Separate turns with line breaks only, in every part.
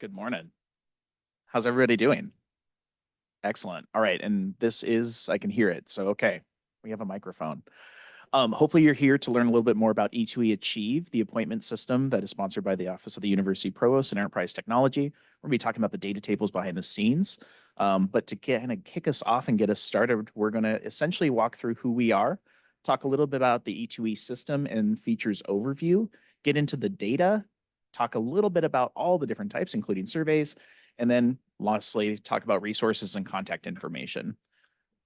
Good morning. How's everybody doing? Excellent. All right. And I can hear it. So, okay, we have a microphone. Hopefully you're here to learn a little bit more about E2E Achieve, the appointment system that is sponsored by the Office of the University Provost and Enterprise Technology. We're going to be talking about the data tables behind the scenes. But to kind of kick us off and get us started, we're going to essentially walk through who we are, talk a little bit about the E2E system and features overview, get into the data, talk a little bit about all the different types, including surveys, and then lastly, talk about resources and contact information.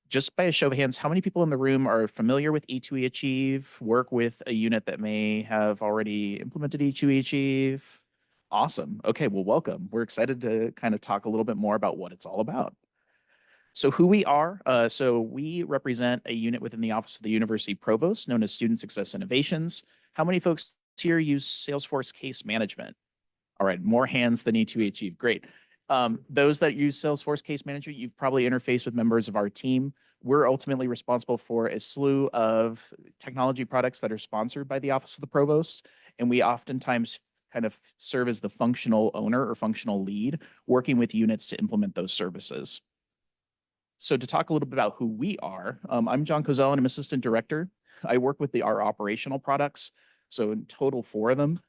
Just by a show of hands, how many people in the room are familiar with E2E Achieve, work with a unit that may have already implemented E2E Achieve? Awesome. Okay, well, welcome. We're excited to kind of talk a little bit more about what it's all about. So who we are, so we represent a unit within the Office of the University Provost known as Student Success Innovations. How many folks here use Salesforce Case Management? All right, more hands than E2E Achieve. Great. Those that use Salesforce Case Management, you've probably interfaced with members of our team. We're ultimately responsible for a slew of technology products that are sponsored by the Office of the Provost, and we oftentimes kind of serve as the functional owner or functional lead, working with units to implement those services. So to talk a little bit about who we are, I'm John Cozell, and I'm Assistant Director. I work with our operational products, so in total 4 of them.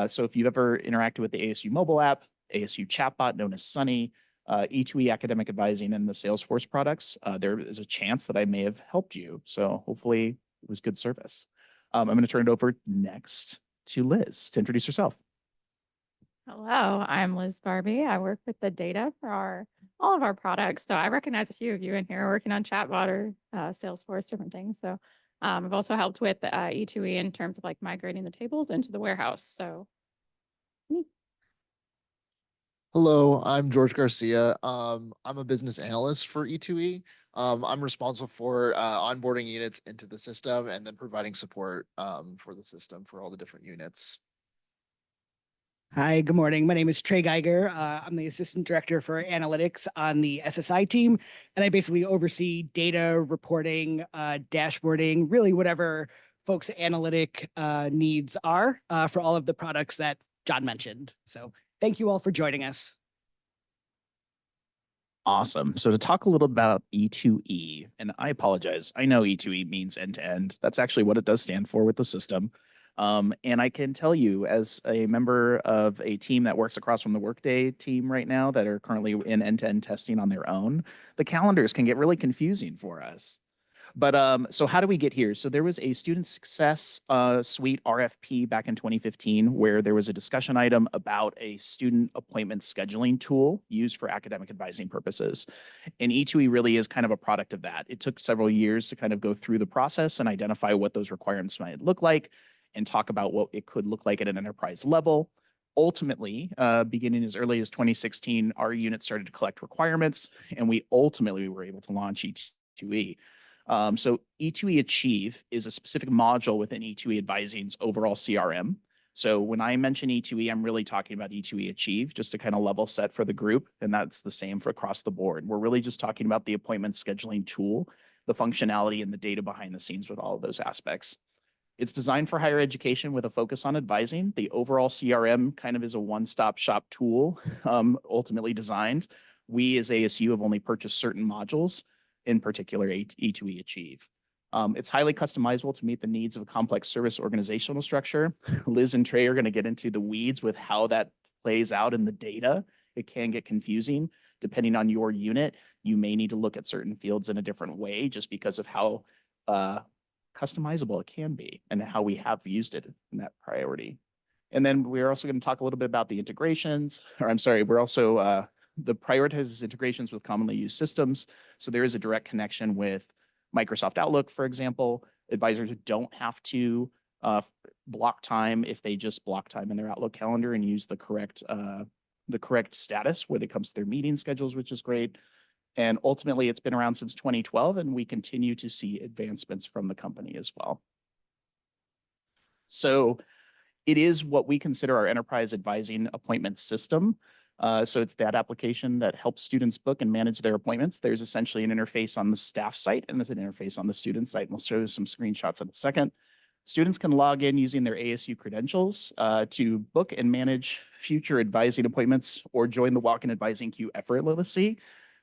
So if you've ever interacted with the ASU mobile app, ASU chatbot known as Sunny, E2E Academic Advising, and the Salesforce products, there is a chance that I may have helped you. So hopefully it was good service. I'm going to turn it over next to Liz to introduce herself.
Hello, I'm Liz Barbie. I work with the data for all of our products. So I recognize a few of you in here working on chatbot or Salesforce, different things. So I've also helped with E2E in terms of like migrating the tables into the warehouse. So me.
Hello, I'm George Garcia. I'm a business analyst for E2E. I'm responsible for onboarding units into the system and then providing support for the system for all the different units.
Hi, good morning. My name is Trey Geiger. I'm the Assistant Director for Analytics on the SSI team, and I basically oversee data reporting, dashboarding, really whatever folks' analytic needs are for all of the products that John mentioned. So thank you all for joining us.
Awesome. So to talk a little about E2E, and I apologize, I know E2E means end-to-end. That's actually what it does stand for with the system. And I can tell you, as a member of a team that works across from the Workday team right now that are currently in end-to-end testing on their own, the calendars can get really confusing for us. But so how do we get here? So there was a student success suite RFP back in 2015 where there was a discussion item about a student appointment scheduling tool used for academic advising purposes. And E2E really is kind of a product of that. It took several years to kind of go through the process and identify what those requirements might look like and talk about what it could look like at an enterprise level. Ultimately, beginning as early as 2016, our unit started to collect requirements, and we ultimately were able to launch E2E. So E2E Achieve is a specific module within E2E Advising's overall CRM. So when I mention E2E, I'm really talking about E2E Achieve, just to kind of level set for the group. And that's the same for across the board. We're really just talking about the appointment scheduling tool, the functionality and the data behind the scenes with all of those aspects. It's designed for higher education with a focus on advising. The overall CRM kind of is a one-stop shop tool, ultimately designed. We as ASU have only purchased certain modules, in particular E2E Achieve. It's highly customizable to meet the needs of a complex service organizational structure. Liz and Trey are going to get into the weeds with how that plays out in the data. It can get confusing. Depending on your unit, you may need to look at certain fields in a different way just because of how customizable it can be and how we have used it in that priority. And then we're also going to talk a little bit about the integrations, or I'm sorry, we're also the prioritizes integrations with commonly used systems. So there is a direct connection with Microsoft Outlook, for example. Advisors don't have to block time if they just block time in their Outlook calendar and use the correct status when it comes to their meeting schedules, which is great. And ultimately, it's been around since 2012, and we continue to see advancements from the company as well. So it is what we consider our enterprise advising appointment system. So it's that application that helps students book and manage their appointments. There's essentially an interface on the staff site and there's an interface on the student site. And we'll show you some screenshots in a second. Students can log in using their ASU credentials to book and manage future advising appointments or join the walk-in advising queue effortlessly.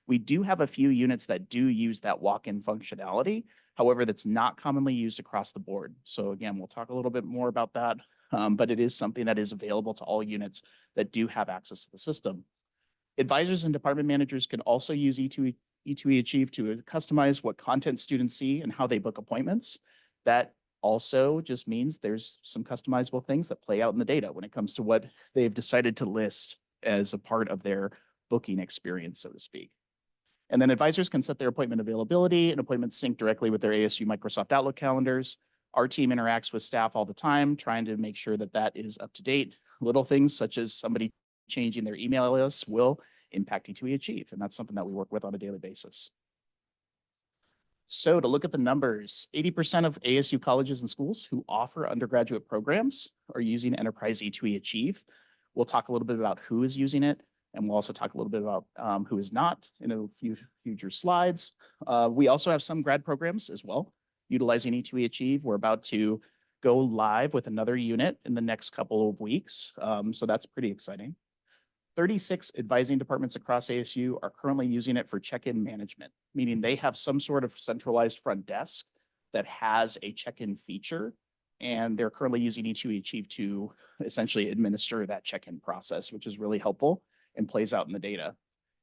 We do have a few units that do use that walk-in functionality. However, that's not commonly used across the board. So again, we'll talk a little bit more about that, but it is something that is available to all units that do have access to the system. Advisors and department managers can also use E2E Achieve to customize what content students see and how they book appointments. That also just means there's some customizable things that play out in the data when it comes to what they've decided to list as a part of their booking experience, so to speak. And then advisors can set their appointment availability and appointments sync directly with their ASU Microsoft Outlook calendars. Our team interacts with staff all the time, trying to make sure that that is up to date. Little things such as somebody changing their email list will impact E2E Achieve, and that's something that we work with on a daily basis. So to look at the numbers, 80% of ASU colleges and schools who offer undergraduate programs are using Enterprise E2E Achieve. We'll talk a little bit about who is using it, and we'll also talk a little bit about who is not in a few future slides. We also have some grad programs as well, utilizing E2E Achieve. We're about to go live with another unit in the next couple of weeks, so that's pretty exciting. 36 advising departments across ASU are currently using it for check-in management, meaning they have some sort of centralized front desk that has a check-in feature, and they're currently using E2E Achieve to essentially administer that check-in process, which is really helpful and plays out in the data.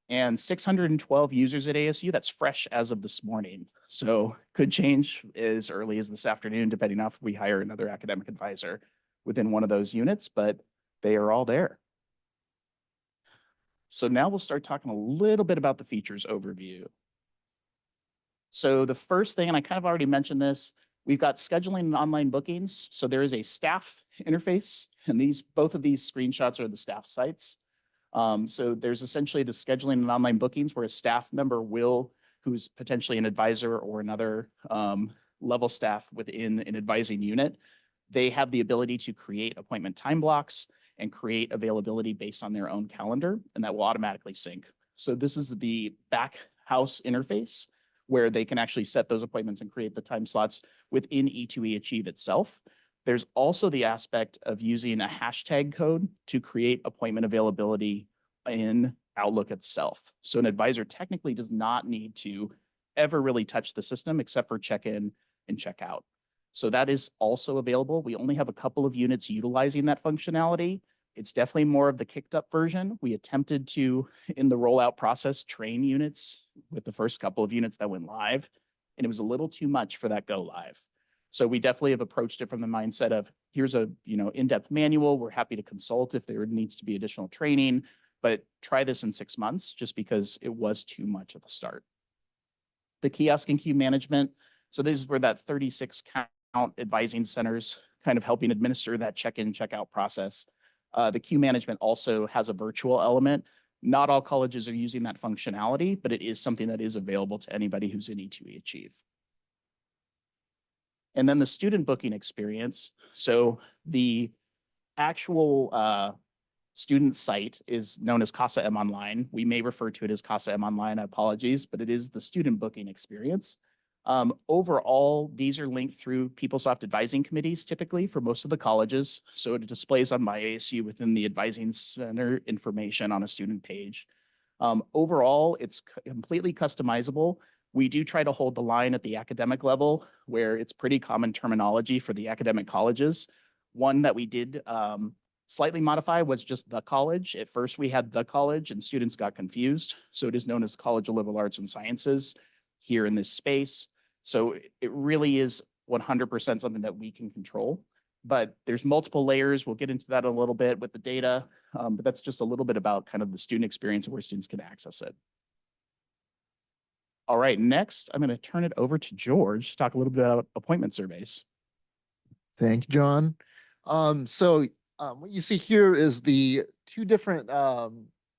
And 612 users at ASU, that's fresh as of this morning. So could change as early as this afternoon, depending on if we hire another academic advisor within one of those units, but they are all there. So now we'll start talking a little bit about the features overview. So the first thing, and I kind of already mentioned this, we've got scheduling and online bookings. So there is a staff interface, and both of these screenshots are the staff sites. So there's essentially the scheduling and online bookings where a staff member who's potentially an advisor or another level staff within an advising unit, they have the ability to create appointment time blocks and create availability based on their own calendar, and that will automatically sync. So this is the back house interface where they can actually set those appointments and create the time slots within E2E Achieve itself. There's also the aspect of using a hashtag code to create appointment availability in Outlook itself. So an advisor technically does not need to ever really touch the system except for check in and check out. So that is also available. We only have a couple of units utilizing that functionality. It's definitely more of the kicked up version. We attempted to, in the rollout process, train units with the first couple of units that went live, and it was a little too much for that go live. So we definitely have approached it from the mindset of, here's a in-depth manual. We're happy to consult if there needs to be additional training, but try this in 6 months just because it was too much at the start. The kiosk and queue management. So this is where that 36 count advising centers kind of helping administer that check-in, check-out process. The queue management also has a virtual element. Not all colleges are using that functionality, but it is something that is available to anybody who's in E2E Achieve. And then the student booking experience. So the actual student site is known as Casa M Online. We may refer to it as Casa M Online, apologies, but it is the student booking experience. Overall, these are linked through PeopleSoft advising committees typically for most of the colleges. So it displays on my ASU within the advising center information on a student page. Overall, it's completely customizable. We do try to hold the line at the academic level where it's pretty common terminology for the academic colleges. One that we did slightly modify was just the college. At first we had the college and students got confused. So it is known as College of Liberal Arts and Sciences here in this space. So it really is 100% something that we can control, but there's multiple layers. We'll get into that a little bit with the data, but that's just a little bit about kind of the student experience and where students can access it. All right, next, I'm going to turn it over to George to talk a little bit about appointment surveys.
Thank you, John. What you see here is the two different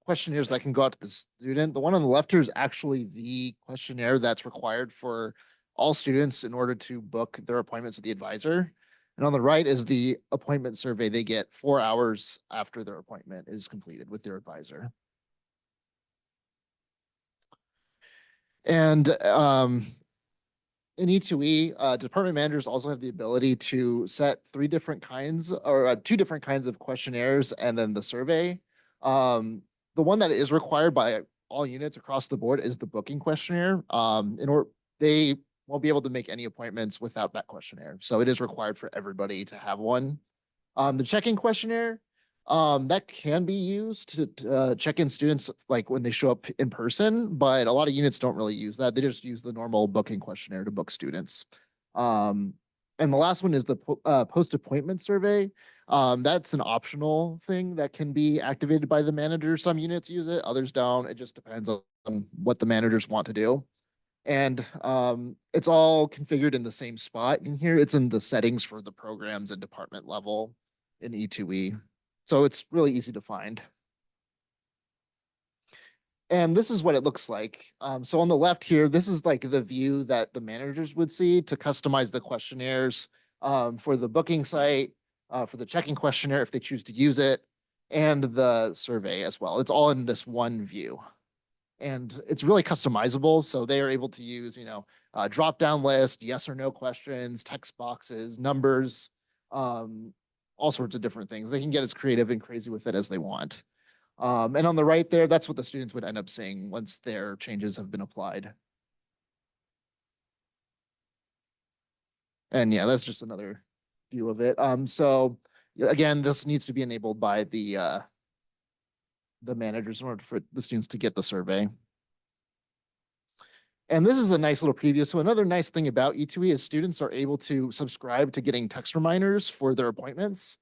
questionnaires that can go out to the student. The one on the left here is actually the questionnaire that's required for all students in order to book their appointments with the advisor. And on the right is the appointment survey they get 4 hours after their appointment is completed with their advisor. And in E2E, department managers also have the ability to set two different kinds of questionnaires and then the survey. The one that is required by all units across the board is the booking questionnaire. They won't be able to make any appointments without that questionnaire. So it is required for everybody to have one. The check-in questionnaire, that can be used to check in students like when they show up in person, but a lot of units don't really use that. They just use the normal booking questionnaire to book students. And the last one is the post-appointment survey. That's an optional thing that can be activated by the manager. Some units use it, others don't. It just depends on what the managers want to do. And it's all configured in the same spot in here. It's in the settings for the programs and department level in E2E. So it's really easy to find. And this is what it looks like. So on the left here, this is like the view that the managers would see to customize the questionnaires for the booking site, for the checking questionnaire if they choose to use it, and the survey as well. It's all in this one view. And it's really customizable. So they are able to use, a drop-down list, yes or no questions, text boxes, numbers, all sorts of different things. They can get as creative and crazy with it as they want. And on the right there, that's what the students would end up seeing once their changes have been applied. And yeah, that's just another view of it. So again, this needs to be enabled by the managers in order for the students to get the survey. And this is a nice little preview. So another nice thing about E2E is students are able to subscribe to getting text reminders for their appointments.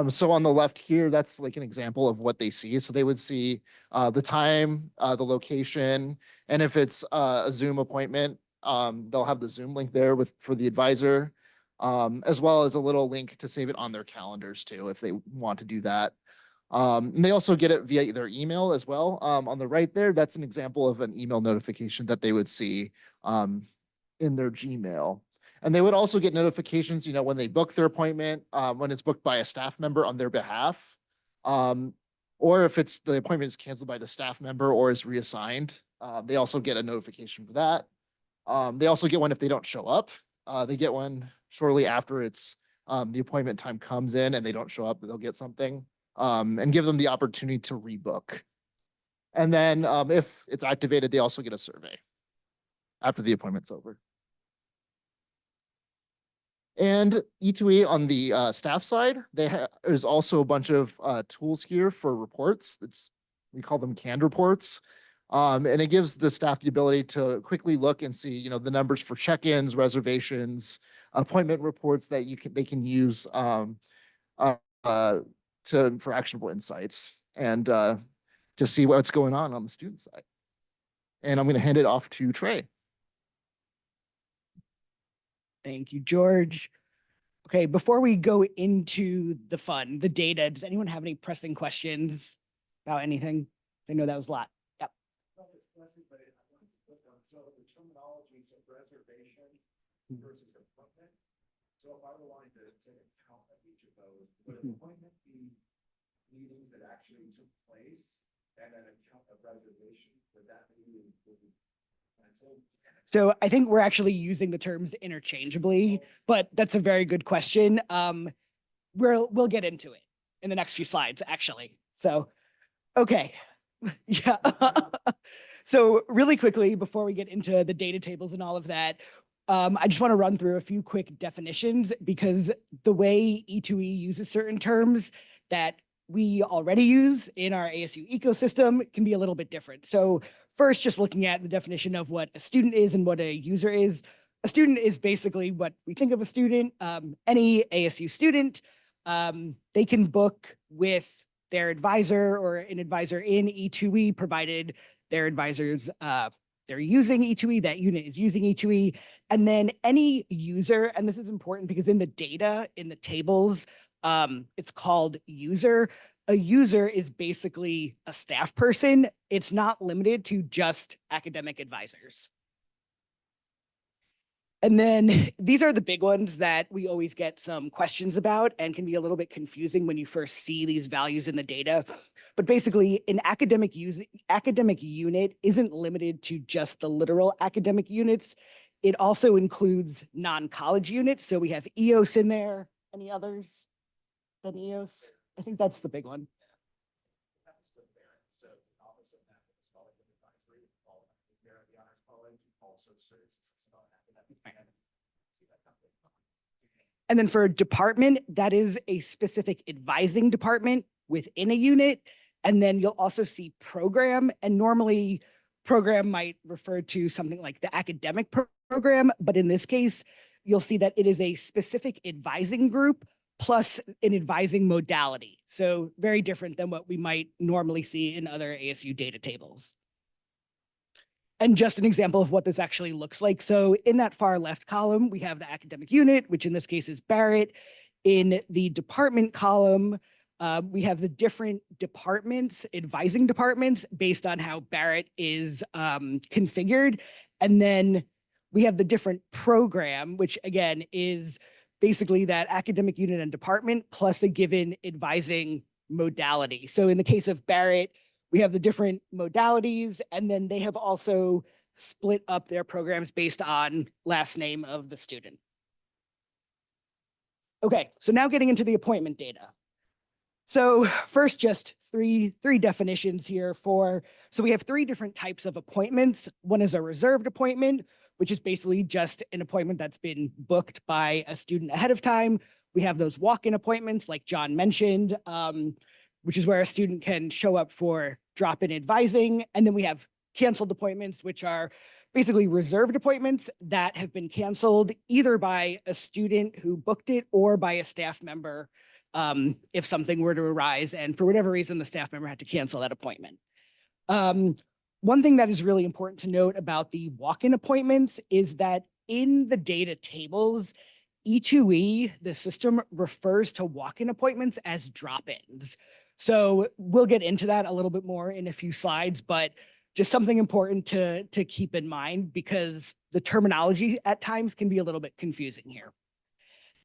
So on the left here, that's like an example of what they see. So they would see the time, the location, and if it's a Zoom appointment, they'll have the Zoom link there for the advisor, as well as a little link to save it on their calendars too, if they want to do that. And they also get it via their email as well. On the right there, that's an example of an email notification that they would see in their Gmail. And they would also get notifications, when they book their appointment, when it's booked by a staff member on their behalf, or if the appointment is canceled by the staff member or is reassigned. They also get a notification for that. They also get one if they don't show up. They get one shortly after the appointment time comes in and they don't show up, they'll get something. And give them the opportunity to rebook. And then if it's activated, they also get a survey after the appointment's over. And E2E on the staff side, there's also a bunch of tools here for reports. We call them canned reports. And it gives the staff the ability to quickly look and see, the numbers for check-ins, reservations, appointment reports that they can use for actionable insights and just see what's going on the student side. And I'm going to hand it off to Trey.
Thank you, George. Okay, before we go into the fun, the data, does anyone have any pressing questions about anything? I know that was a lot. Yep.
So the terminologies of reservation versus appointment. So if I were wanting to take account of each of those, would appointment be meetings that actually took place and an account of reservation? Would that be canceled?
So I think we're actually using the terms interchangeably, but that's a very good question. We'll get into it in the next few slides, actually. So, okay. Yeah. So really quickly, before we get into the data tables and all of that, I just want to run through a few quick definitions because the way E2E uses certain terms that we already use in our ASU ecosystem can be a little bit different. So first, just looking at the definition of what a student is and what a user is. A student is basically what we think of a student. Any ASU student, they can book with their advisor or an advisor in E2E, provided their advisors, they're using E2E, that unit is using E2E. And then any user, and this is important because in the data, in the tables, it's called user. A user is basically a staff person. It's not limited to just academic advisors. And then these are the big ones that we always get some questions about and can be a little bit confusing when you first see these values in the data. But basically, an academic unit isn't limited to just the literal academic units. It also includes non-college units. So we have EOS in there. Any others than EOS? I think that's the big one.
That's the parent. So the office of national scholarly advisory falls under the Honors College, also serves as an academic and see that kind of thing.
And then for a department, that is a specific advising department within a unit. And then you'll also see program, and normally program might refer to something like the academic program, but in this case, you'll see that it is a specific advising group plus an advising modality. So very different than what we might normally see in other ASU data tables. And just an example of what this actually looks like. So in that far left column, we have the academic unit, which in this case is Barrett. In the department column, we have the different departments, advising departments, based on how Barrett is configured. And then we have the different program, which again is basically that academic unit and department plus a given advising modality. So in the case of Barrett, we have the different modalities, and then they have also split up their programs based on last name of the student. Okay, so now getting into the appointment data. So first, just three definitions here so we have three different types of appointments. One is a reserved appointment, which is basically just an appointment that's been booked by a student ahead of time. We have those walk-in appointments like John mentioned, which is where a student can show up for drop-in advising. And then we have canceled appointments, which are basically reserved appointments that have been canceled either by a student who booked it or by a staff member if something were to arise and for whatever reason the staff member had to cancel that appointment. One thing that is really important to note about the walk-in appointments is that in the data tables, E2E, the system refers to walk-in appointments as drop-ins. So we'll get into that a little bit more in a few slides, but just something important to keep in mind because the terminology at times can be a little bit confusing here.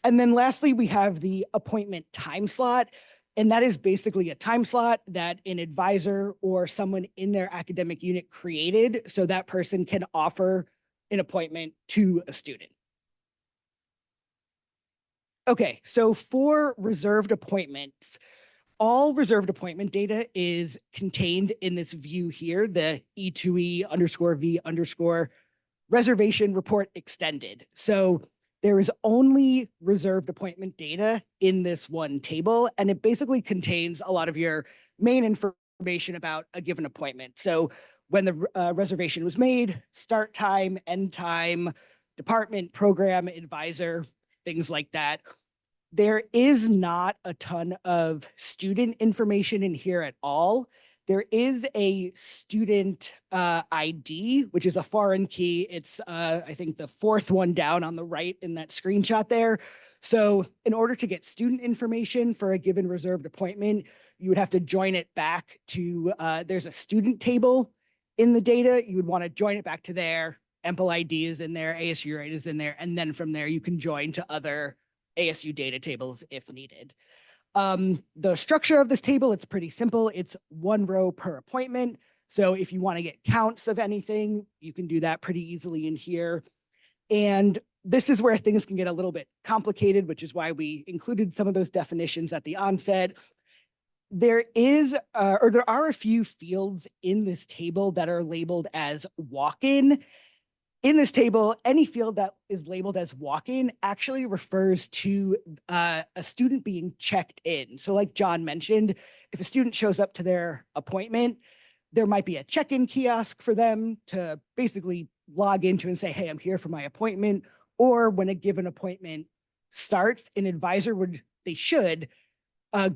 And then lastly, we have the appointment time slot. And that is basically a time slot that an advisor or someone in their academic unit created so that person can offer an appointment to a student. Okay, so for reserved appointments, all reserved appointment data is contained in this view here, the E2E_V_ reservation report extended. So there is only reserved appointment data in this one table, and it basically contains a lot of your main information about a given appointment. So when the reservation was made, start time, end time, department, program, advisor, things like that. There is not a ton of student information in here at all. There is a student ID, which is a foreign key. It's, I think, the fourth one down on the right in that screenshot there. So in order to get student information for a given reserved appointment, you would have to join it back to, there's a student table in the data. You would want to join it back to there. EMPL ID is in there, ASU rate is in there, and then from there you can join to other ASU data tables if needed. The structure of this table, it's pretty simple. It's one row per appointment. So if you want to get counts of anything, you can do that pretty easily in here. And this is where things can get a little bit complicated, which is why we included some of those definitions at the onset. There is, or there are a few fields in this table that are labeled as walk-in. In this table, any field that is labeled as walk-in actually refers to a student being checked in. So like John mentioned, if a student shows up to their appointment, there might be a check-in kiosk for them to basically log into and say, hey, I'm here for my appointment. Or when a given appointment starts, an advisor should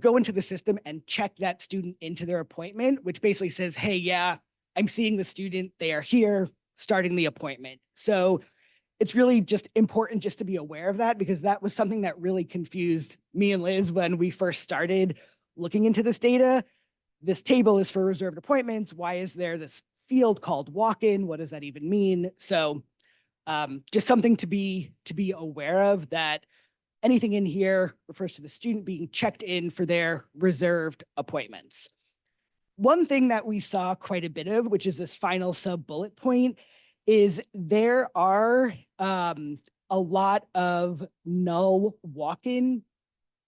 go into the system and check that student into their appointment, which basically says, hey, yeah, I'm seeing the student, they are here, starting the appointment. So it's really just important just to be aware of that because that was something that really confused me and Liz when we first started looking into this data. This table is for reserved appointments. Why is there this field called walk-in? What does that even mean? So just something to be aware of, that anything in here refers to the student being checked in for their reserved appointments. One thing that we saw quite a bit of, which is this final sub bullet point, is there are a lot of null walk-in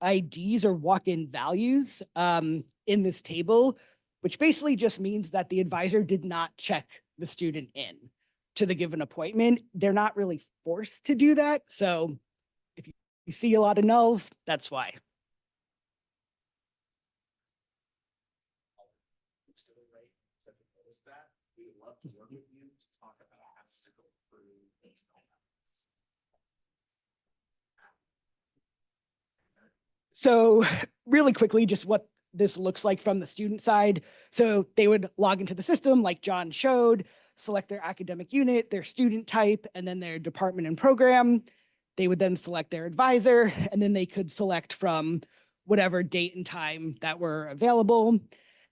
IDs or walk-in values in this table, which basically just means that the advisor did not check the student in to the given appointment. They're not really forced to do that. So if you see a lot of nulls, that's why.
We would love to work with you to talk about how to go through those null
So really quickly, just what this looks like from the student side. So they would log into the system like John showed, select their academic unit, their student type, and then their department and program. They would then select their advisor, and then they could select from whatever date and time that were available.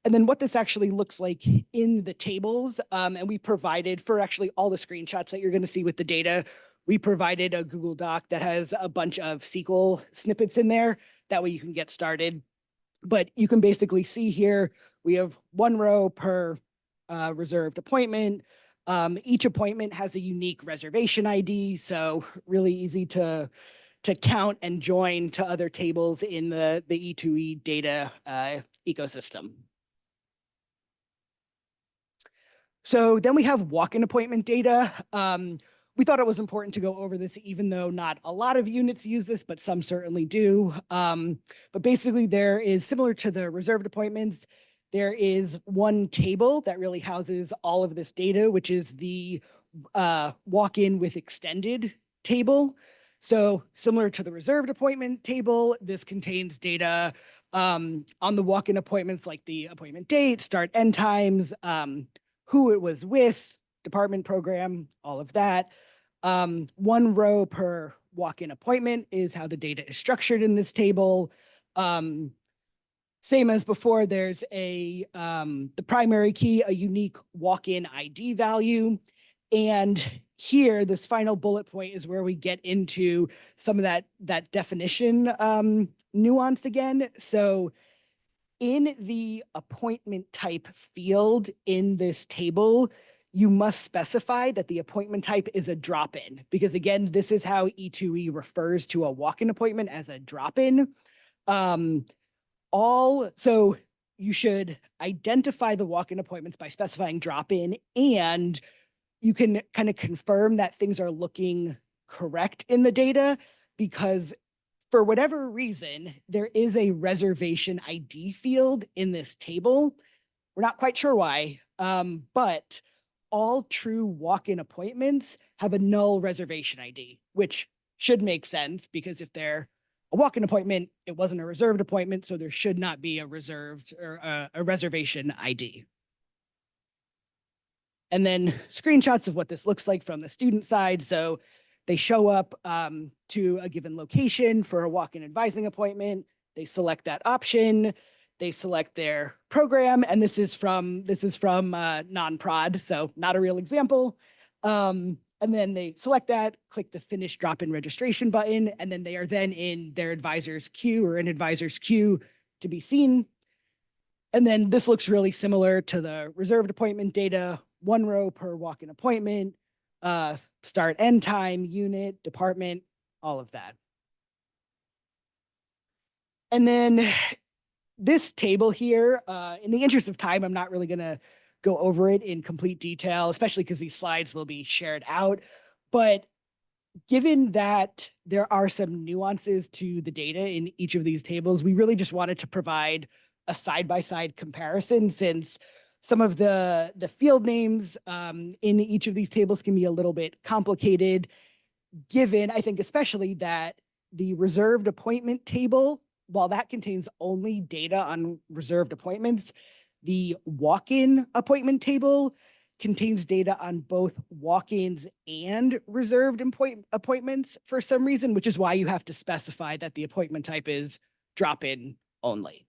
And then what this actually looks like in the tables, and we provided for actually all the screenshots that you're going to see with the data, we provided a Google Doc that has a bunch of SQL snippets in there. That way you can get started. But you can basically see here, we have one row per reserved appointment. Each appointment has a unique reservation ID, so really easy to count and join to other tables in the E2E data ecosystem. So then we have walk-in appointment data. We thought it was important to go over this, even though not a lot of units use this, but some certainly do. But basically, there is, similar to the reserved appointments, there is one table that really houses all of this data, which is the walk-in with extended table. So similar to the reserved appointment table, this contains data on the walk-in appointments, like the appointment date, start, end times, who it was with, department, program, all of that. One row per walk-in appointment is how the data is structured in this table. Same as before, there's the primary key, a unique walk-in ID value. And here, this final bullet point is where we get into some of that definition nuance again. So in the appointment type field in this table, you must specify that the appointment type is a drop-in, because again, this is how E2E refers to a walk-in appointment, as a drop-in. So you should identify the walk-in appointments by specifying drop-in, and you can kind of confirm that things are looking correct in the data, because for whatever reason, there is a reservation ID field in this table. We're not quite sure why, but all true walk-in appointments have a null reservation ID, which should make sense, because if they're a walk-in appointment, it wasn't a reserved appointment, so there should not be a reserved or a reservation ID. And then screenshots of what this looks like from the student side. So they show up to a given location for a walk-in advising appointment. They select that option. They select their program, and this is from non-prod, so not a real example. And then they select that, click the finish drop-in registration button, and then they are then in their advisor's queue or an advisor's queue to be seen. And then this looks really similar to the reserved appointment data, one row per walk-in appointment, start, end time, unit, department, all of that. And then this table here, in the interest of time, I'm not really going to go over it in complete detail, especially because these slides will be shared out. But given that there are some nuances to the data in each of these tables, we really just wanted to provide a side-by-side comparison, since some of the field names in each of these tables can be a little bit complicated, given, I think, especially that the reserved appointment table, while that contains only data on reserved appointments, the walk-in appointment table contains data on both walk-ins and reserved appointments for some reason, which is why you have to specify that the appointment type is drop-in only.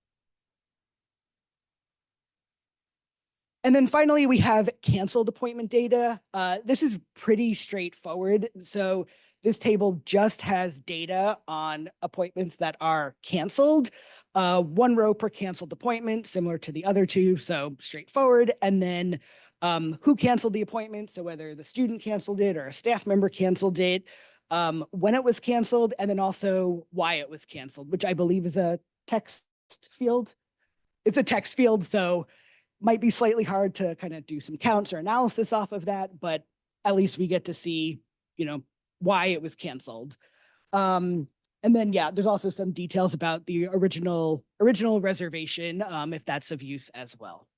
And then finally, we have canceled appointment data. This is pretty straightforward. So this table just has data on appointments that are canceled. One row per canceled appointment, similar to the other two, so straightforward. And then who canceled the appointment, so whether the student canceled it or a staff member canceled it, when it was canceled, and then also why it was canceled, which I believe is a text field. It's a text field, so might be slightly hard to kind of do some counts or analysis off of that, but at least we get to see, why it was canceled. And then, yeah, there's also some details about the original reservation, if that's of use as well.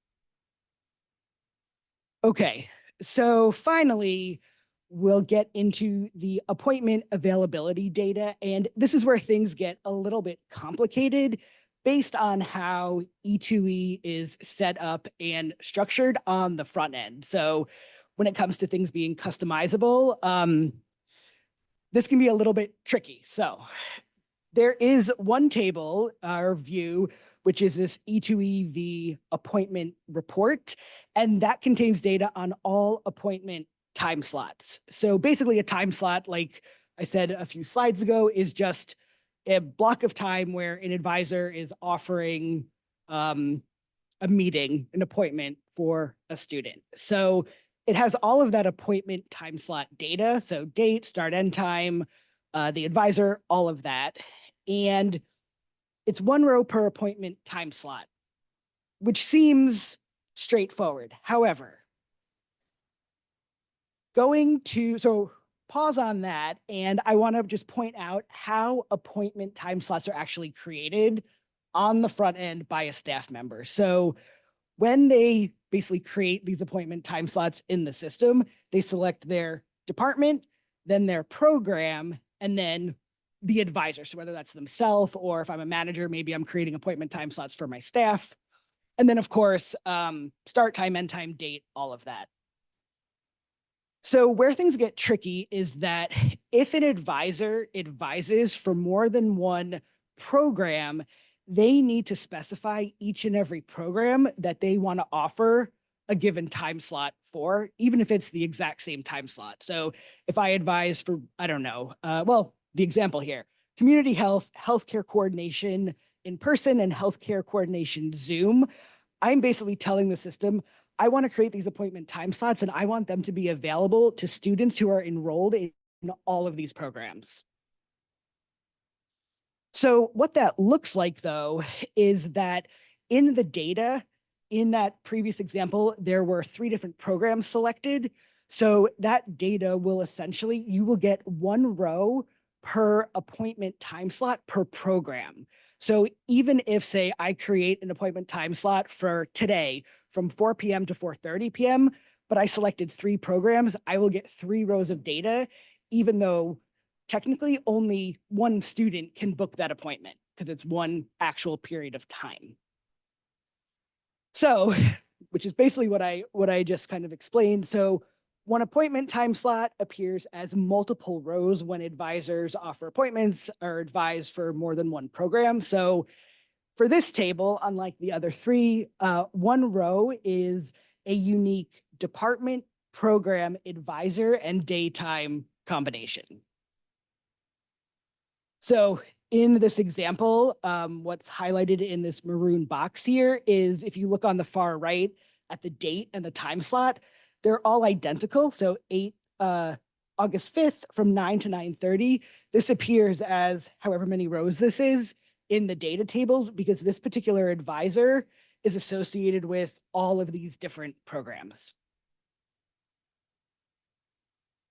Okay, so finally, we'll get into the appointment availability data. And this is where things get a little bit complicated based on how E2E is set up and structured on the front end. So when it comes to things being customizable, this can be a little bit tricky. So there is one table or view, which is this E2EV appointment report, and that contains data on all appointment time slots. So basically a time slot, like I said a few slides ago, is just a block of time where an advisor is offering a meeting, an appointment for a student. So it has all of that appointment time slot data. So date, start, end time, the advisor, all of that. And it's one row per appointment time slot, which seems straightforward. However, so pause on that. And I want to just point out how appointment time slots are actually created on the front end by a staff member. So when they basically create these appointment time slots in the system, they select their department, then their program, and then the advisor. So whether that's themselves, or if I'm a manager, maybe I'm creating appointment time slots for my staff. And then of course, start time, end time, date, all of that. So where things get tricky is that if an advisor advises for more than one program, they need to specify each and every program that they want to offer a given time slot for, even if it's the exact same time slot. So if I advise for, I don't know, the example here, community health, healthcare coordination in person, and healthcare coordination Zoom, I'm basically telling the system, I want to create these appointment time slots and I want them to be available to students who are enrolled in all of these programs. So what that looks like, though, is that in the data, in that previous example, there were 3 different programs selected. So that data will essentially, you will get one row per appointment time slot per program. So even if, say, I create an appointment time slot for today from 4 p.m. to 4:30 p.m., but I selected 3 programs, I will get 3 rows of data, even though technically only one student can book that appointment because it's one actual period of time. So, which is basically what I just kind of explained. So one appointment time slot appears as multiple rows when advisors offer appointments or advise for more than one program. So for this table, unlike the other 3, one row is a unique department, program, advisor, and daytime combination. So in this example, what's highlighted in this maroon box here is if you look on the far right at the date and the time slot, they're all identical. So August 5th from 9 to 9:30, this appears as however many rows this is in the data tables because this particular advisor is associated with all of these different programs.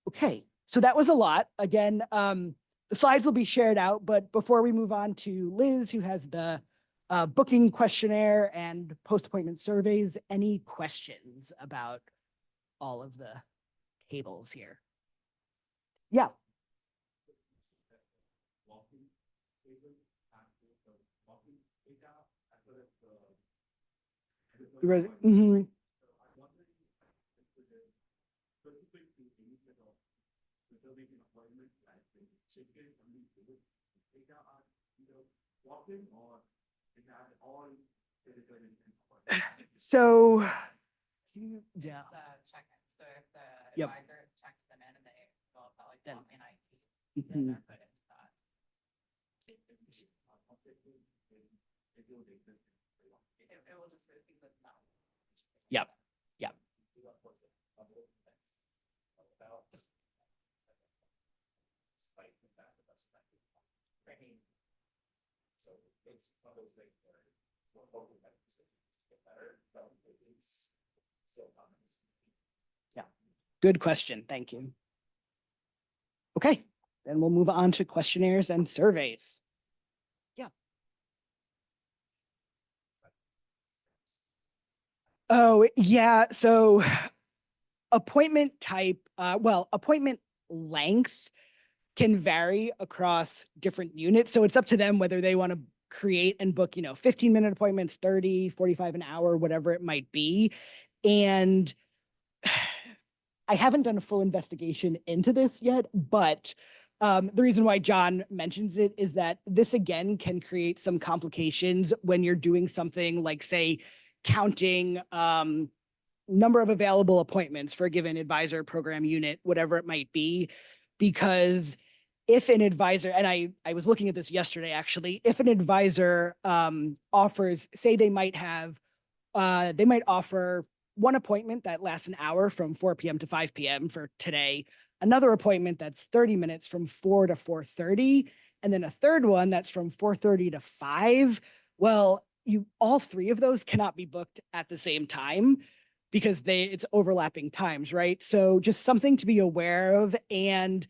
Okay, so that was a lot. Again, the slides will be shared out, but before we move on to Liz, who has the booking questionnaire and post-appointment surveys, any questions about all of the tables here? Yeah. Mm-hmm. So, yeah.
Check-in. So if the
Yep.
advisor checks them in and they fill out like
Then-
walk-in ID,
Mhm.
then they're put into that. It will just repeat the.
Yep. Yep.
it's one of those things where we're hoping that the system get better, but it's still coming.
Good question. Thank you. Okay, then we'll move on to questionnaires and surveys. Yeah. Oh, yeah. So appointment type, appointment length can vary across different units. So it's up to them whether they want to create and book, 15-minute appointments, 30, 45 an hour, whatever it might be. And I haven't done a full investigation into this yet, but the reason why John mentions it is that this again can create some complications when you're doing something like, say, counting number of available appointments for a given advisor, program, unit, whatever it might be. Because if an advisor, and I was looking at this yesterday, actually, if an advisor offers, say they might offer one appointment that lasts an hour from 4 p.m. to 5 p.m. for today, another appointment that's 30 minutes from 4 to 4:30, and then a third one that's from 4:30 to 5. Well, all three of those cannot be booked at the same time because it's overlapping times, right? So just something to be aware of. And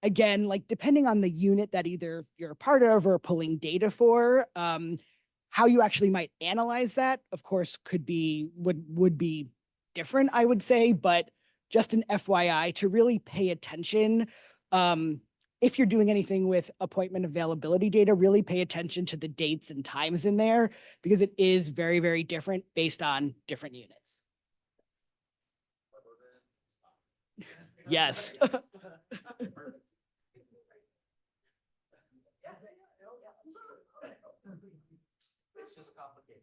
again, like depending on the unit that either you're a part of or pulling data for, how you actually might analyze that, of course, would be different, I would say, but just an FYI to really pay attention. If you're doing anything with appointment availability data, really pay attention to the dates and times in there because it is very, very different based on different units. Yes.
It's just complicated.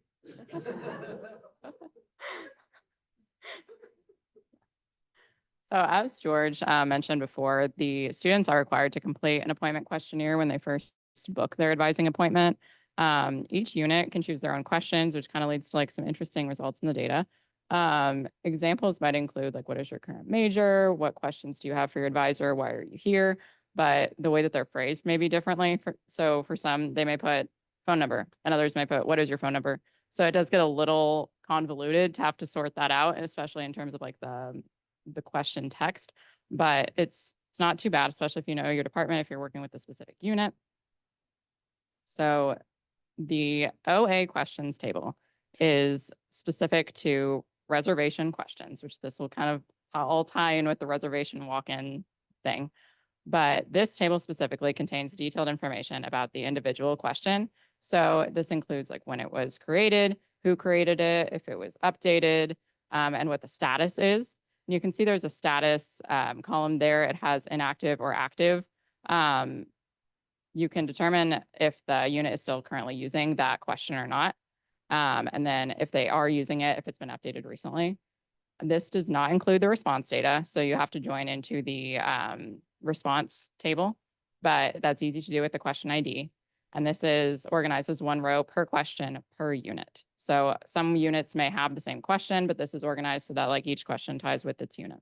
So as George mentioned before, the students are required to complete an appointment questionnaire when they first book their advising appointment. Each unit can choose their own questions, which kind of leads to like some interesting results in the data. Examples might include like, what is your current major? What questions do you have for your advisor? Why are you here? But the way that they're phrased may be differently. So for some, they may put phone number, and others may put, what is your phone number? So it does get a little convoluted to have to sort that out, and especially in terms of like the question text, but it's not too bad, especially if you know your department, if you're working with a specific unit. So the OA questions table is specific to reservation questions, which this will kind of all tie in with the reservation walk-in thing. But this table specifically contains detailed information about the individual question. So this includes like when it was created, who created it, if it was updated, and what the status is. And you can see there's a status column there. It has inactive or active. You can determine if the unit is still currently using that question or not. And then if they are using it, if it's been updated recently. This does not include the response data. So you have to join into the response table, but that's easy to do with the question ID. And this is organized as one row per question per unit. So some units may have the same question, but this is organized so that like each question ties with its unit.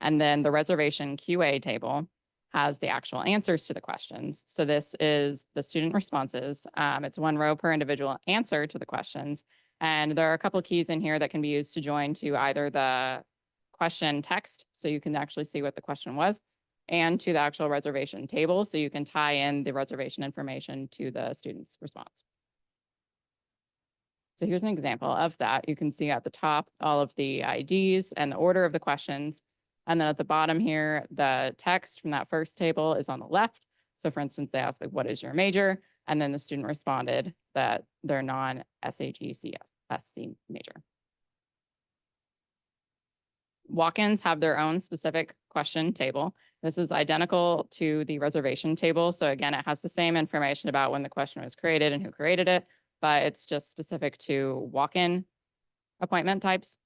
And then the reservation QA table has the actual answers to the questions. So this is the student responses. It's one row per individual answer to the questions. And there are a couple of keys in here that can be used to join to either the question text, so you can actually see what the question was, and to the actual reservation table, so you can tie in the reservation information to the student's response. So here's an example of that. You can see at the top all of the IDs and the order of the questions. And then at the bottom here, the text from that first table is on the left. So for instance, they asked like, what is your major? And then the student responded that they're non-SHECSC major. Walk-ins have their own specific question table. This is identical to the reservation table. So again, it has the same information about when the question was created and who created it, but it's just specific to walk-in appointment types.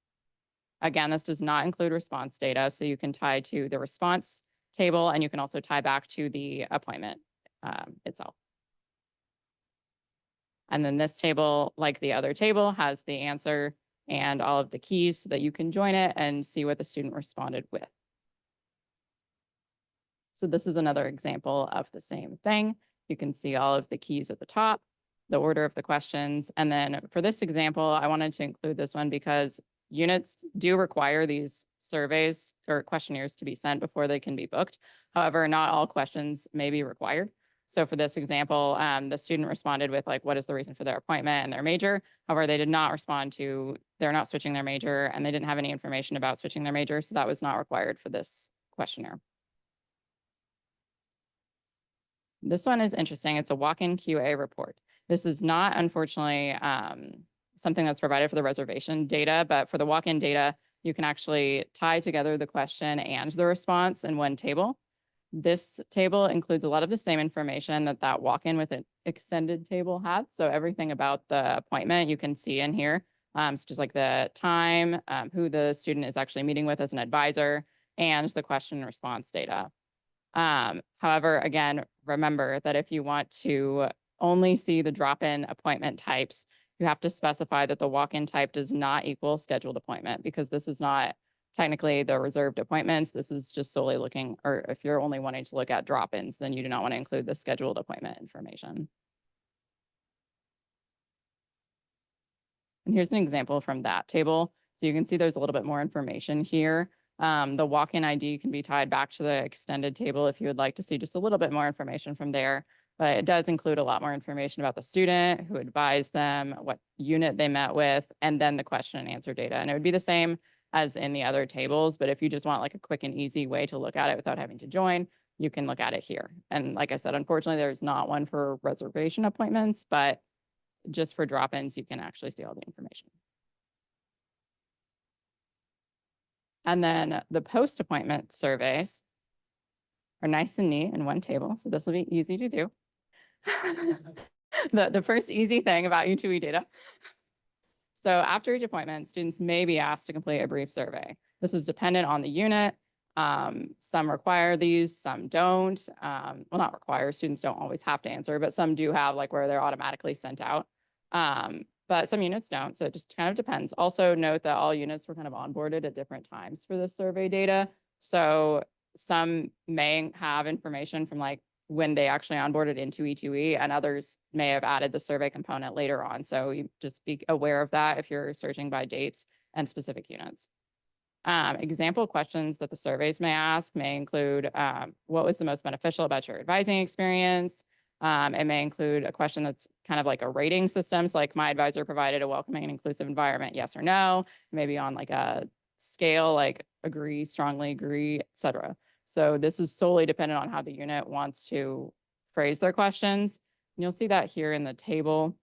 Again, this does not include response data, so you can tie to the response table, and you can also tie back to the appointment itself. And then this table, like the other table, has the answer and all of the keys so that you can join it and see what the student responded with. So this is another example of the same thing. You can see all of the keys at the top, the order of the questions. And then for this example, I wanted to include this one because units do require these surveys or questionnaires to be sent before they can be booked. However, not all questions may be required. So for this example, the student responded with like, what is the reason for their appointment and their major? However, they did not respond to, they're not switching their major, and they didn't have any information about switching their major. So that was not required for this questionnaire. This one is interesting. It's a walk-in QA report. This is not, unfortunately, something that's provided for the reservation data, but for the walk-in data, you can actually tie together the question and the response in one table. This table includes a lot of the same information that walk-in with an extended table had. So everything about the appointment you can see in here, so just like the time, who the student is actually meeting with as an advisor, and the question and response data. However, again, remember that if you want to only see the drop-in appointment types, you have to specify that the walk-in type does not equal scheduled appointment, because this is not technically the reserved appointments. This is just solely looking, or if you're only wanting to look at drop-ins, then you do not want to include the scheduled appointment information. And here's an example from that table. So you can see there's a little bit more information here. The walk-in ID can be tied back to the extended table if you would like to see just a little bit more information from there. But it does include a lot more information about the student, who advised them, what unit they met with, and then the question and answer data. And it would be the same as in the other tables, but if you just want like a quick and easy way to look at it without having to join, you can look at it here. And like I said, unfortunately, there's not one for reservation appointments, but just for drop-ins, you can actually see all the information. And then the post-appointment surveys are nice and neat in one table. So this will be easy to do. The first easy thing about E2E data. So after each appointment, students may be asked to complete a brief survey. This is dependent on the unit. Some require these, some don't. Well, not require, students don't always have to answer, but some do have like where they're automatically sent out. But some units don't, so it just kind of depends. Also note that all units were kind of onboarded at different times for the survey data. So some may have information from like when they actually onboarded into E2E, and others may have added the survey component later on. So you just be aware of that if you're searching by dates and specific units. Example questions that the surveys may ask may include, what was the most beneficial about your advising experience? It may include a question that's kind of like a rating system. So like, my advisor provided a welcoming and inclusive environment, yes or no, maybe on like a scale, like agree, strongly agree, etc. So this is solely dependent on how the unit wants to phrase their questions. And you'll see that here in the table.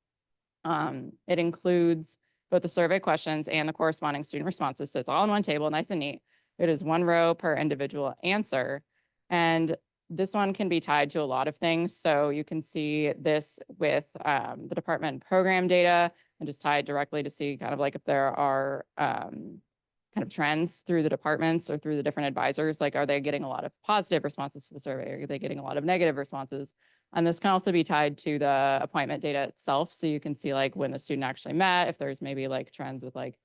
It includes both the survey questions and the corresponding student responses. So it's all in one table, nice and neat. It is one row per individual answer. And this one can be tied to a lot of things. So you can see this with the department program data, and just tie it directly to see kind of like if there are kind of trends through the departments or through the different advisors. Like, are they getting a lot of positive responses to the survey? Are they getting a lot of negative responses? And this can also be tied to the appointment data itself. So you can see like when the student actually met, if there's maybe like trends with like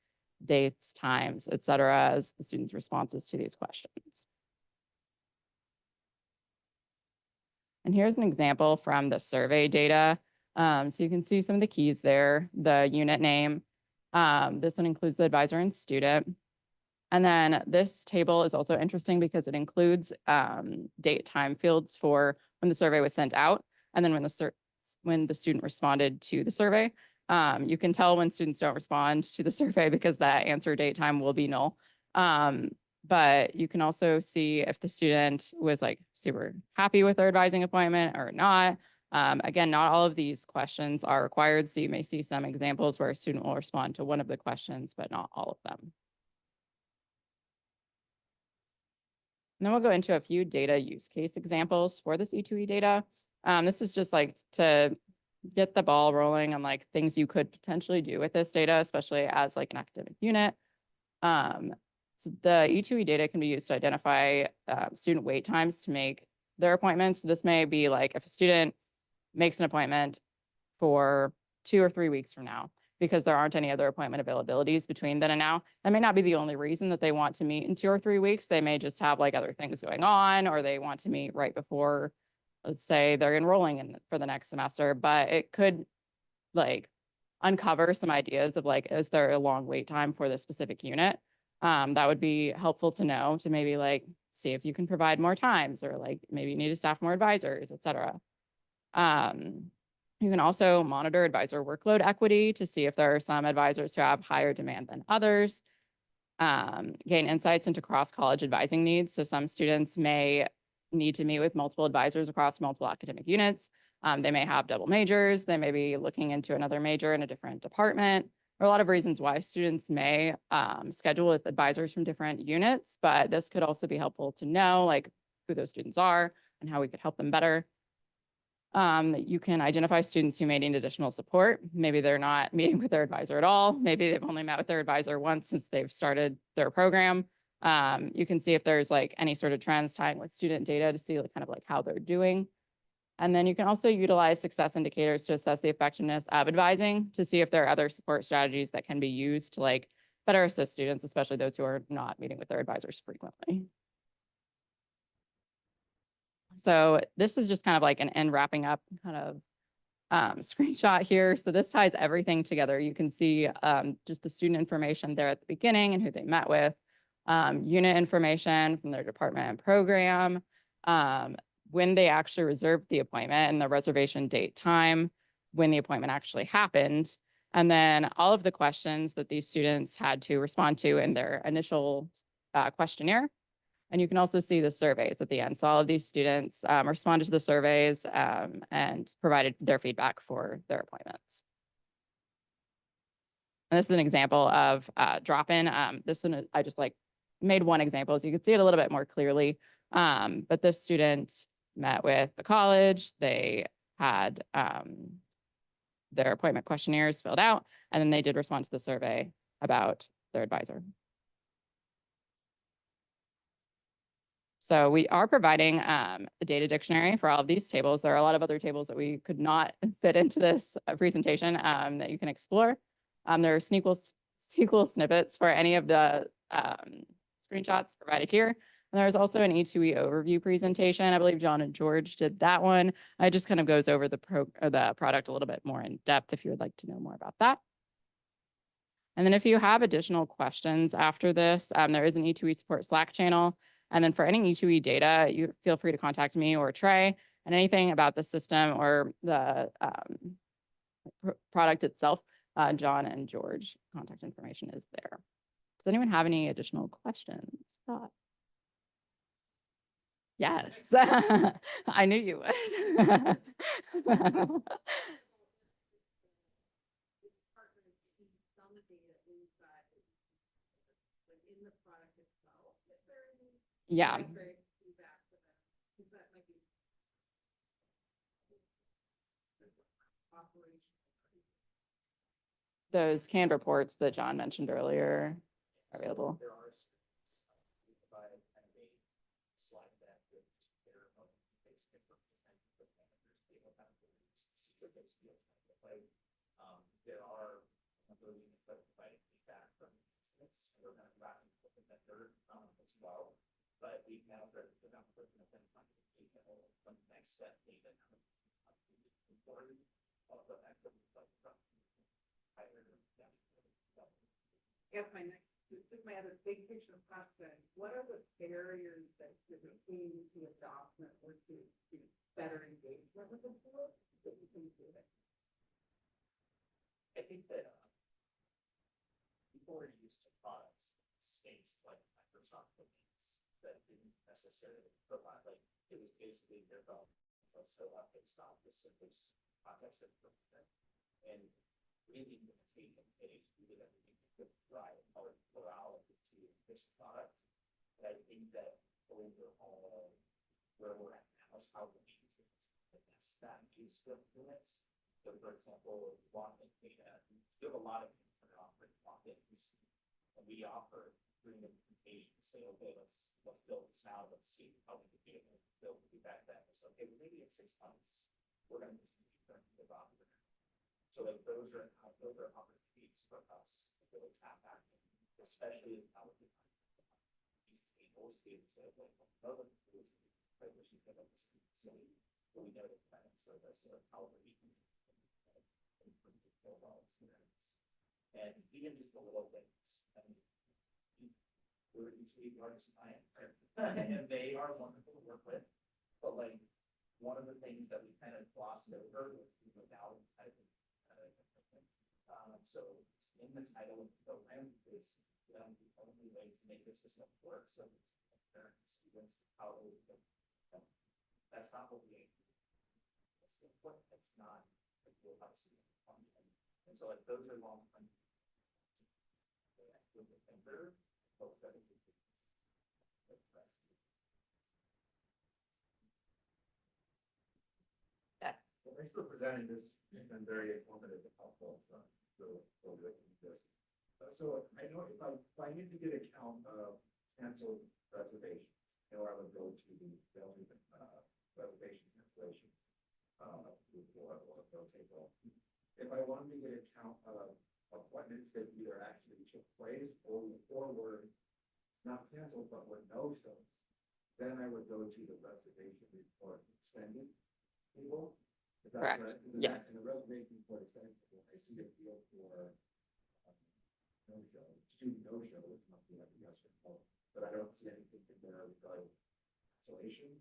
dates, times, et cetera, as the student's responses to these questions. And here's an example from the survey data. So you can see some of the keys there, the unit name. This one includes the advisor and student. And then this table is also interesting because it includes date time fields for when the survey was sent out, and then when the student responded to the survey. You can tell when students don't respond to the survey because that answer date time will be null. But you can also see if the student was like super happy with their advising appointment or not. Again, not all of these questions are required. So you may see some examples where a student will respond to one of the questions, but not all of them. And then we'll go into a few data use case examples for this E2E data. This is just like to get the ball rolling on like things you could potentially do with this data, especially as like an academic unit. So the E2E data can be used to identify student wait times to make their appointments. So this may be like if a student makes an appointment for 2 or 3 weeks from now, because there aren't any other appointment availabilities between then and now. That may not be the only reason that they want to meet in 2 or 3 weeks. They may just have like other things going on, or they want to meet right before let's say they're enrolling in for the next semester, but it could like uncover some ideas of like, is there a long wait time for this specific unit? That would be helpful to know, to maybe like see if you can provide more times, or like maybe you need to staff more advisors, et cetera. You can also monitor advisor workload equity to see if there are some advisors who have higher demand than others. Gain insights into cross-college advising needs. So some students may need to meet with multiple advisors across multiple academic units. They may have double majors. They may be looking into another major in a different department. There are a lot of reasons why students may schedule with advisors from different units, but this could also be helpful to know like who those students are and how we could help them better. You can identify students who may need additional support. Maybe they're not meeting with their advisor at all. Maybe they've only met with their advisor once since they've started their program. You can see if there's like any sort of trends tying with student data to see like, kind of like how they're doing. And then you can also utilize success indicators to assess the effectiveness of advising, to see if there are other support strategies that can be used to like better assist students, especially those who are not meeting with their advisors frequently. So this is just kind of like an end wrapping up kind of screenshot here. So this ties everything together. You can see just the student information there at the beginning and who they met with, unit information from their department and program, when they actually reserved the appointment and the reservation date time, when the appointment actually happened, and then all of the questions that these students had to respond to in their initial questionnaire. And you can also see the surveys at the end. So all of these students responded to the surveys and provided their feedback for their appointments. And this is an example of drop-in. This one, I just like made one example so you can see it a little bit more clearly. But this student met with the college. They had their appointment questionnaires filled out, and then they did respond to the survey about their advisor. So we are providing a data dictionary for all of these tables. There are a lot of other tables that we could not fit into this presentation that you can explore. There are SQL snippets for any of the screenshots provided here. And there's also an E2E overview presentation. I believe John and George did that one. It just kind of goes over the product a little bit more in depth if you would like to know more about that. And then if you have additional questions after this, there is an E2E support Slack channel. And then for any E2E data, you feel free to contact me or Trey, and anything about the system or the product itself, John and George contact information is there. Does anyone have any additional questions? Yes, I knew you would. Yeah. Those canned reports that John mentioned earlier are available.
There are we provide kind of a slide deck with their base different managers be able to see what those fields might look like. There are other units that are providing feedback from incidents. We're kind of wrapping with the vendor as well. But we now start to put out the next step data important of the activity.
Guess my other big picture question, what are the barriers that you're seeing to adoption or to better engagement with the tool that you can do it?
I think that people are used to products space like Microsoft Domains that didn't necessarily provide, like it was basically their phone. Let's set up and stop this simplest context improvement. And really implementation page, we did everything we could try our plurality to this product. And I think that overall, where we're at now is how we choose it. That's that use of units. So for example, logging data, we have a lot of things that are offering logins. And we offer doing implementation, say, okay, let's build this out, let's see how we can be able to build back that. So okay, well, maybe in 6 months, we're going to continue to offer. So like those are opportunities for us to really tap back, especially as how we these tables be able to say, like, no, we should get up this facility. we know the planning service or how we can improve the overall experience. And even just the little things. I mean, we're usually the largest client, and they are wonderful to work with. But like, one of the things that we kind of glossed over was the modality type of so it's in the title of the program is the only way to make the system work. So parents, students, how they that's not what we aim to do. That's not the deal how the system functions. And so like those are long term. With the thinker, folks that are thanks for presenting this. It's been very informative and helpful. So we'll go through this. So I know if I need to get a count of canceled reservations, I know I would go to the reservation cancellation or go table. If I wanted to get a count of appointments that either actually took place or were not canceled but were no shows, then I would go to the reservation report extended table.
Correct. Yes.
In the reservation report extended table, I see a field for no show, student no show, which must be like a yes or no, but I don't see anything in there regarding cancellation.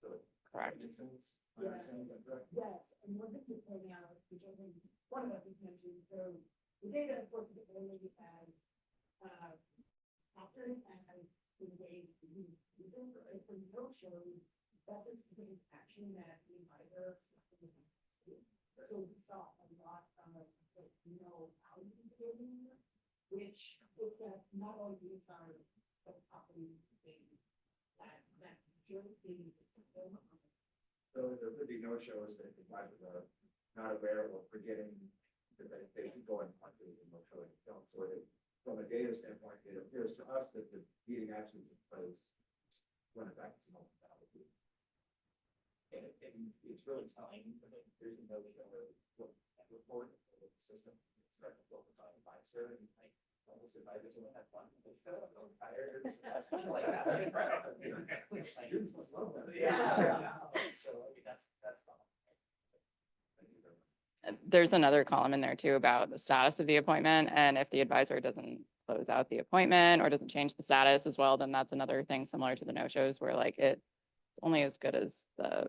So
Correct.
makes sense.
Yeah.
Is that correct?
Yes, and one thing to point out, which I think one of us mentioned, so the data, of course, is only as accurate as the way we use it, right? For no shows, that's a specific action that we either. So we saw a lot of value giving, which is that not only is our property thing that really
So there could be no shows that the advisors are not aware or forgetting that they should go and punch it and no showing. So from a data standpoint, it appears to us that the meeting actually took place when in fact it's not valid. And it's really telling because like there's a no show report of the system. Start to focus on advisor and like almost advisors will have fun. They show up, I'm tired. Like that's incredible. Students must love that. Yeah. So I mean that's the.
There's another column in there too about the status of the appointment. And if the advisor doesn't close out the appointment or doesn't change the status as well, then that's another thing similar to the no-shows where like it's only as good as the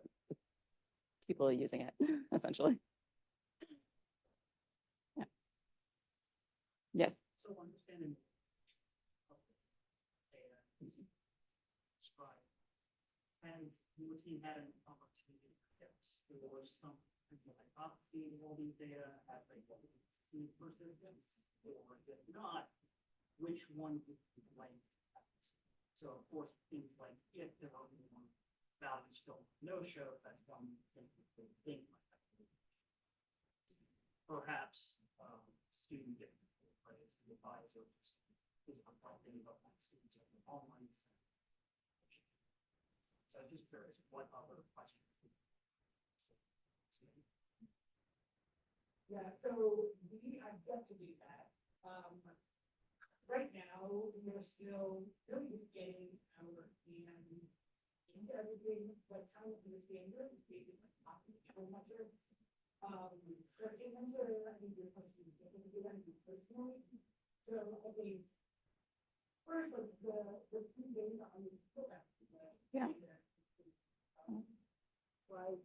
people using it, essentially. Yeah. Yes.
So understanding data described, has your team had an opportunity? Yes, there was some hypotheses of all these data as they go to persistence, or if not, which one would you blame? So of course, things like if there are more values still no shows, that's one thing like that. Perhaps students get credits to the advisor is a problem about that students are in online setting. So I'm just curious, what other questions?
Yeah, so I've got to do that. Right now, we are still really just getting our hands into everything, but kind of understand your basic operational metrics. But to answer, I think your question is going to be personally. So I think first, the few days on the program.
Yeah.
Right.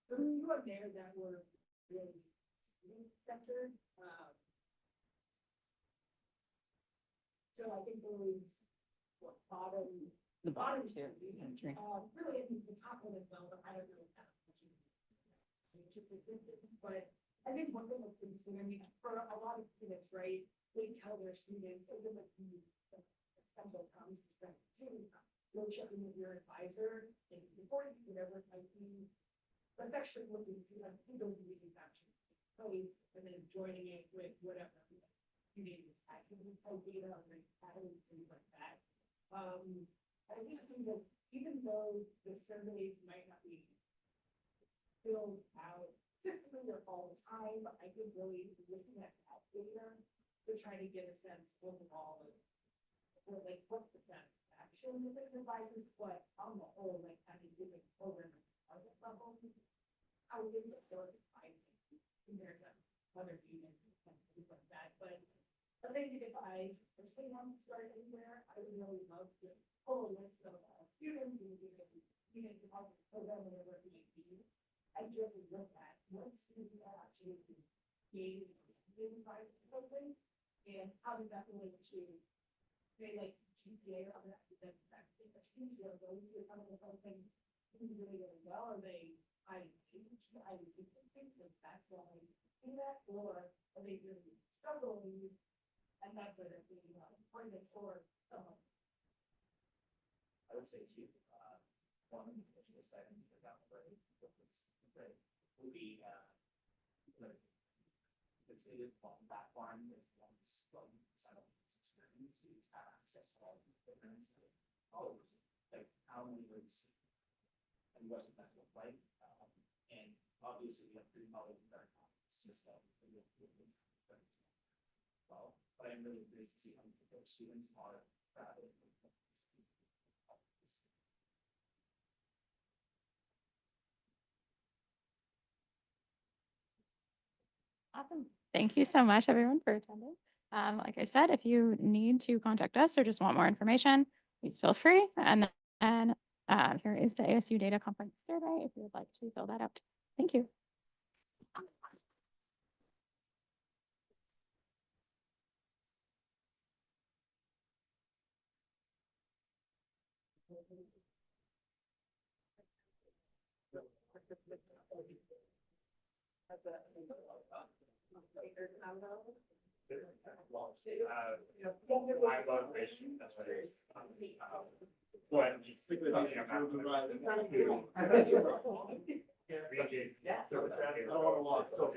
So you are there that were really sector. So I think there was what bottom.
The bottom two.
Really, I think the top one as well, but I don't know if that's but I think one thing that's interesting, I mean, for a lot of students, right, they tell their students, even like the essential comes to go checking with your advisor, and it's important, whatever it might be. But it's actually looking to see like who those meetings actually take place, and then joining it with whatever you need activity type data or like patterns, things like that. I think that even though the surveys might not be filled out systematically or all the time, I think really looking at that data to try to get a sense overall of like what's the satisfaction with the advisors, but on the whole, like kind of giving program target level. I would give it a sort of five compared to other units and things like that, but I think if I personally want to start anywhere, I would really love to pull a list of students and even help program whatever it may be. I just look at what students are actually engaged in by those things and how does that relate to say like GPA or other academic practices. I think they're going to some of the things really, really well. Are they I teach things and that's why I do that, or are they really struggling? And that's where they're being appointments for someone.
I would say too, one of the issues that I think about would be, let's say that one platform is once simultaneous experience, students have access to all these programs. Oh, like how many words and what does that look like? And obviously we have pretty public system. Well, but I'm really curious to see how many of those students are rather than
Awesome. Thank you so much, everyone, for attending. Like I said, if you need to contact us or just want more information, please feel free. And then here is the ASU Data Conference survey if you would like to fill that out. Thank you.
I love racing, that's what it is. What? Yeah. So it's I don't want to walk. So